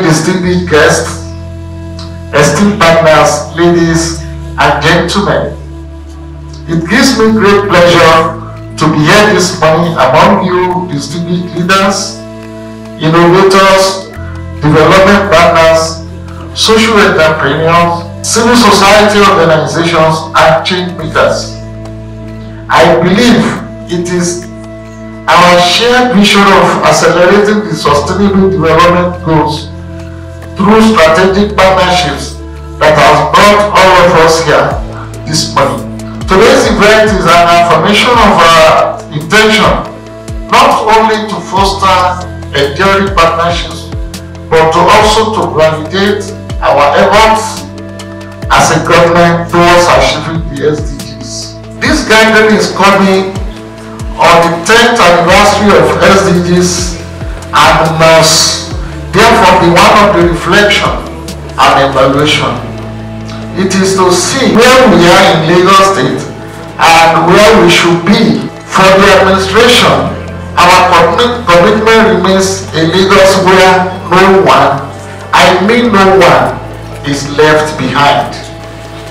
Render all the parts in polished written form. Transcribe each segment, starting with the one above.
distinguished guests, esteemed partners, ladies and gentlemen, it gives me great pleasure to be here this morning among you distinguished leaders, innovators, development partners, social entrepreneurs, civil society organizations, and change makers. I believe it is our shared vision of accelerating the sustainable development goals through strategic partnerships that has brought all of us here this morning. Today's event is an affirmation of our intention not only to foster enduring partnerships, but to also to validate our efforts as a government towards achieving the SDGs. This gathering is coming on the 10th anniversary of SDGs and must therefore be one of the reflection and evaluation. It is to see where we are in Lagos State and where we should be. For the administration, our commitment remains a Lagos where no one, I mean no one, is left behind.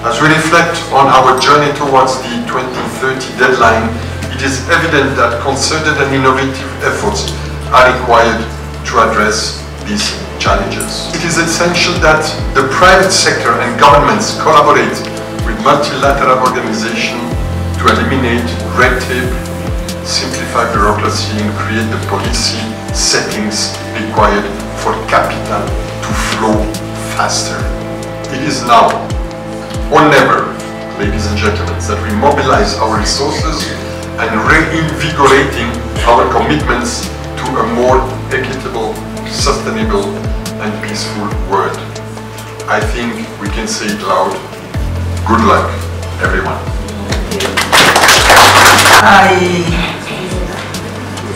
As we reflect on our journey towards the 2030 deadline, it is evident that concerted and innovative efforts are required to address these challenges. It is essential that the private sector and governments collaborate with multilateral organizations to eliminate red tape, simplify bureaucracy, and create the policy settings required for capital to flow faster. It is now or never, ladies and gentlemen, that we mobilize our resources and reinvigorating our commitments to a more equitable, sustainable and peaceful world. I think we can say it loud. Good luck, everyone. I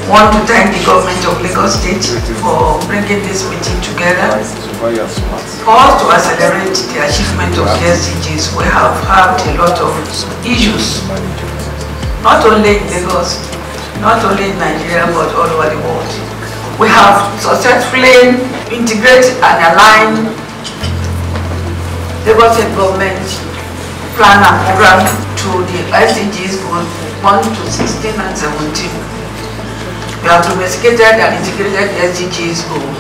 want to thank the government of Lagos State for bringing this meeting together. For us to accelerate the achievement of the SDGs, we have had a lot of issues, not only in Lagos, not only in Nigeria, but all over the world. We have successfully integrated and aligned Lagos State government plan and program to the SDGs goals 1 to 16 and 17. We have domesticated and integrated the SDGs goals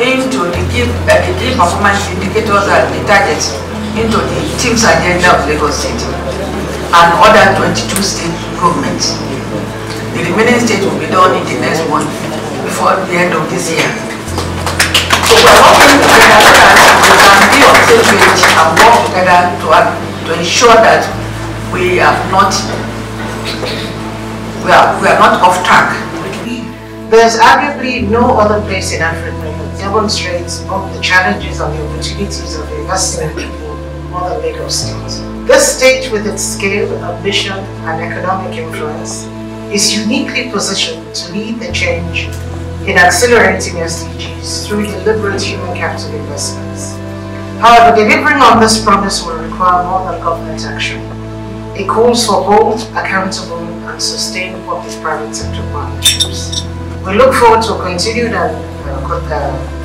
into the key performance indicators and the targets into the team's agenda of Lagos State and other 22 state governments. The remaining state will be done in the next month before the end of this year. So we are working together so that we can be on the same page and work together to ensure that we are not off track. There's arguably no other place in Africa that demonstrates both the challenges and the opportunities of investing in people more than Lagos State. This state, with its scale, ambition, and economic influence, is uniquely positioned to lead the change in accelerating SDGs through deliberate human capital investments. However, delivering on this promise will require more than government action. It calls for bold, accountable, and sustained public-private sector partnerships. We look forward to continued and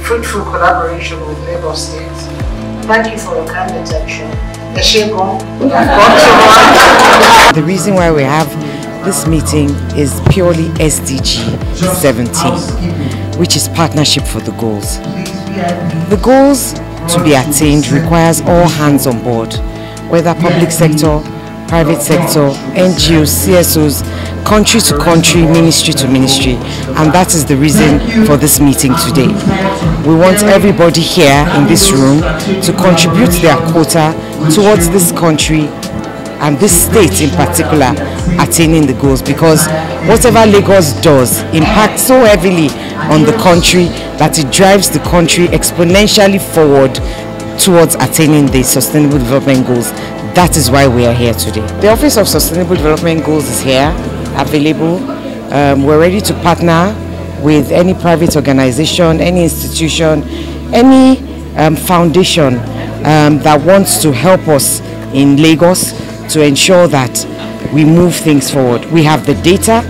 fruitful collaboration with Lagos State. Thank you for your kind attention. The reason why we have this meeting is purely SDG 17, which is Partnership for the Goals. The goals to be attained requires all hands on board, whether public sector, private sector, NGOs, CSOs, country to country, ministry to ministry, and that is the reason for this meeting today. We want everybody here in this room to contribute their quota towards this country and this state in particular attaining the goals, because whatever Lagos does impacts so heavily on the country that it drives the country exponentially forward towards attaining the Sustainable Development Goals. That is why we are here today. The Office of Sustainable Development Goals is here, available. We're ready to partner with any private organization, any institution, any foundation that wants to help us in Lagos to ensure that we move things forward. We have the data,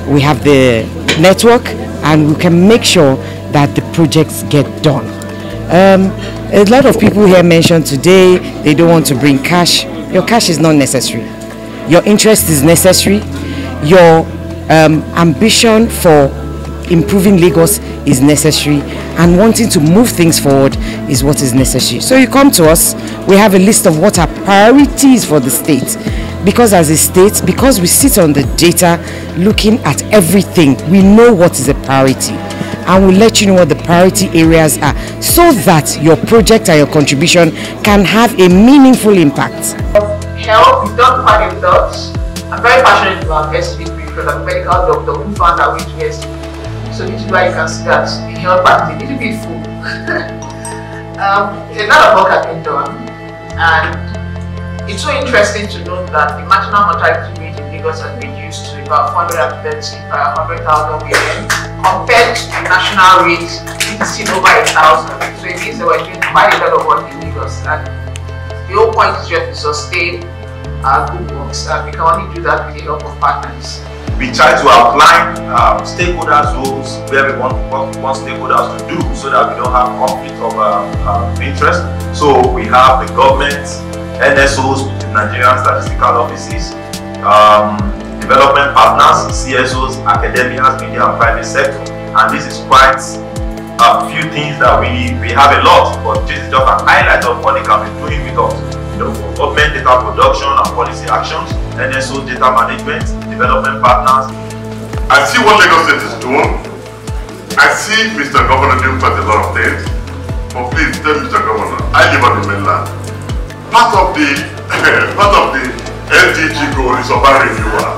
we have the network, and we can make sure that the projects get done. A lot of people here mentioned today they don't want to bring cash. Your cash is not necessary. Your interest is necessary. Your ambition for improving Lagos is necessary, and wanting to move things forward is what is necessary. So you come to us, we have a list of what are priorities for the state, because as a state, because we sit on the data looking at everything, we know what is a priority, and we'll let you know what the priority areas are, so that your project and your contribution can have a meaningful impact. Health, we've done quite a lot. I'm very passionate about SDP because I'm a medical doctor who found out which SDP. So this is why you can see that the health part is a little bit full. A lot of work has been done, and it's so interesting to note that the marginal mortality rate in Lagos has been reduced to about 430 per 100,000 women, compared to the national rate, which is still over 1,000. So it means that we're doing quite a lot of work in Lagos, and the whole point is just to sustain our good works, and we can only do that with the help of partners. We try to outline stakeholders' roles where we want stakeholders to do, so that we don't have conflict of interest. So we have the government, NSOs, Nigerian Statistical Offices, development partners, CSOs, academia, media and private sector. And this is quite a few things that we have a lot, but this is just a highlight of what they can be doing with us. Government data production and policy actions, NSO data management, development partners. I see what Lagos State is doing. I see Mr. Governor doing quite a lot of things. But please tell Mr. Governor, I live on the mainland. Part of the SDG goal is urban renewal.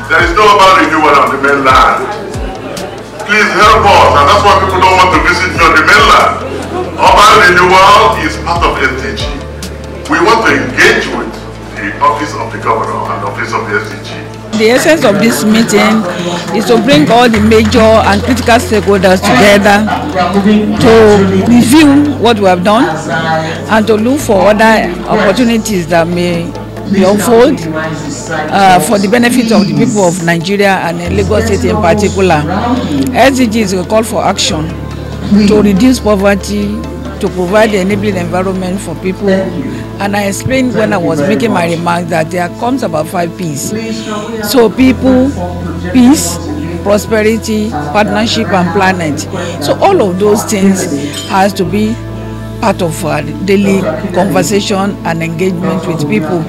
There is no urban renewal on the mainland. Please help us, and that's why people don't want to visit me on the mainland. Urban renewal is part of SDG. We want to engage with the Office of the Governor and the Office of the SDG. The essence of this meeting is to bring all the major and critical stakeholders together to review what we have done and to look for other opportunities that may be unfold for the benefit of the people of Nigeria and Lagos State in particular. SDG is a call for action to reduce poverty, to provide the enabling environment for people. And I explained when I was making my remarks that there comes about 5 P's. So people, peace, prosperity, partnership and planet. So all of those things has to be part of our daily conversation and engagement with people.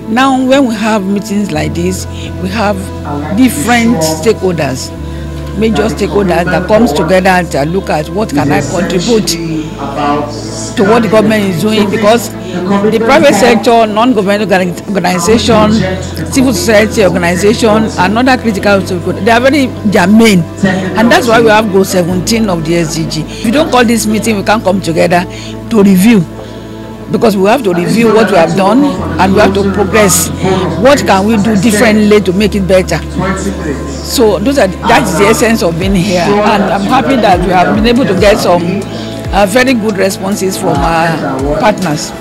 Now when we have meetings like this, we have different stakeholders, major stakeholders that comes together and look at what can I contribute to what the government is doing, because the private sector, non-governmental organization, civil society organization, and other critical stakeholders, they are very germane, and that's why we have goal 17 of the SDG. If you don't call this meeting, we can't come together to review, because we have to review what we have done and we have to progress. What can we do differently to make it better? So that is the essence of being here, and I'm happy that we have been able to get some very good responses from our partners.